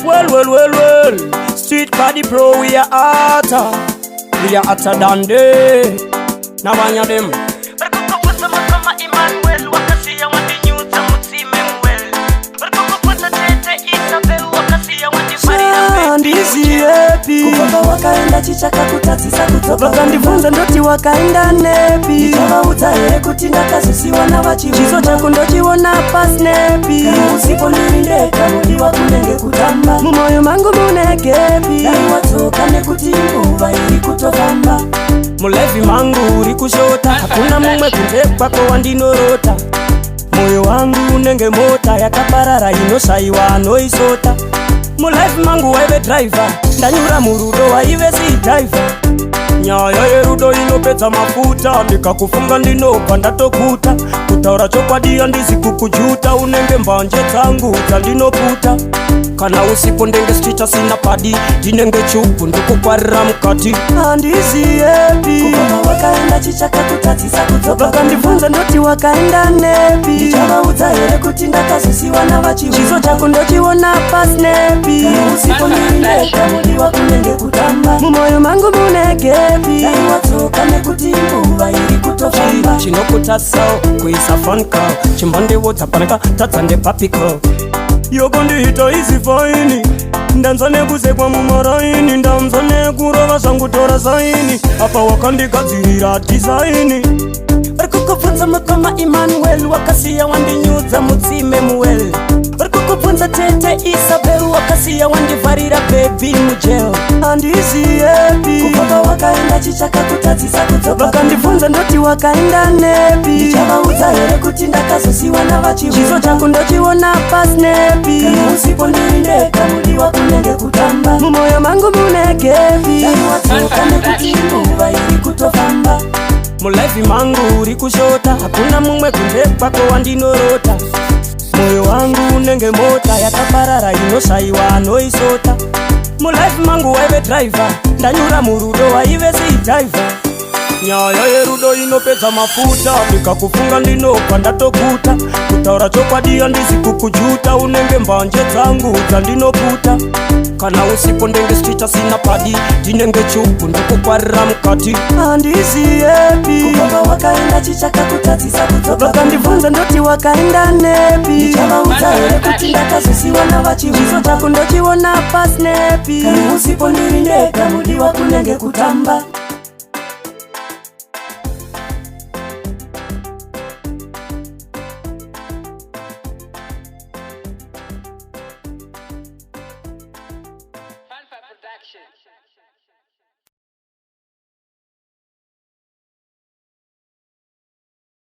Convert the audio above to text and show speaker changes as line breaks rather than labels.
Well, Street Party Pro, we are hotter. We are hotter than they. Now one of them.
Kukoka wakaenda chichaka kutatisa kutoka
Wakandifunza ndoti wakaenda nepi
Nichava utahere kutinda kasusiwa na wachivu
Chizo chaku ndochiwona pas nepi
Kama usipo nirindeka mudiwa kunenge kutamba
Mumoyo mangu munekepi
Dari watoka nekutimbuva ili kutofamba
Mulevi mangu uri kushota Hakuna mumwe kuntekwa kwa wandinorota Moyo wangu nenge mota Yakaparara inosaiwa anoisota Mulevi mangu waive driver Ndanyura murudo waive si driver Nyaya yerudo inopedza mafuta Ndikakufunga ndinopa ndatokuta Kutaura chokwadia ndisi kukujuta Unenge mbanje dzangu dzandinoputa Kana usipo ndenge sticha sina padi Ndinenge chupu ndikukwarira mukati Handiziepi
Kukoka wakaenda chichaka kutatisa kutoka
Wakandifunza ndoti wakaenda nepi
Nichava utahere kutinda kasusiwa na wachivu
Chizo chaku ndochiwona pas nepi
Kama usipo nirindeka mudiwa kunenge kutamba
Mumoyo mangu munekepi
Dari watoka nekutimbuva ili kutofamba
Chinokutasao kuisa phone call Chimbonde wotapanaka tatsande papiko Yoko ndihita isi faini Ndanza nekuzekwa mumaraini Ndamza nekurova zvangu tora saini Apa wakandigadzirira design Varikukubvunza mukoma Emmanuel Wakasiya wandinyudza mutsime muwel Varikukubvunza tete Isabel Wakasiya wandivharira baby mujel Handiziepi
Kukoka wakaenda chichaka kutatisa kutoka
Vakandifunza ndoti wakaenda nepi
Nichava utahere kutinda kasusiwa na wachivu
Chizo chaku ndochiwona pas nepi
Kama usipo nirindeka mudiwa kunenge kutamba
Mumoyo mangu munekepi
Dari watoka nekutimbuva ili kutofamba
Mulevi mangu uri kushota Hakuna mumwe kuntekwa kwa wandinorota Moyo wangu nenge mota Yakaparara inosaiwa anoisota Mulevi mangu waive driver Ndanyura murudo waive si driver Nyaya yerudo inopedza mafuta Ndikakufunga ndinopa ndatokuta Kutaura chokwadia ndisi kukujuta Unenge mbanje dzangu dzandinoputa Kana usipo ndenge sticha sina padi Ndinenge chupu ndikukwarira mukati Handiziepi
Kukoka wakaenda chichaka kutatisa kutoka
Vakandifunza ndoti wakaenda nepi
Nichava utahere kutinda kasusiwa na wachivu
Chizo chaku ndochiwona pas nepi
Kama usipo nirindeka mudiwa kunenge kutamba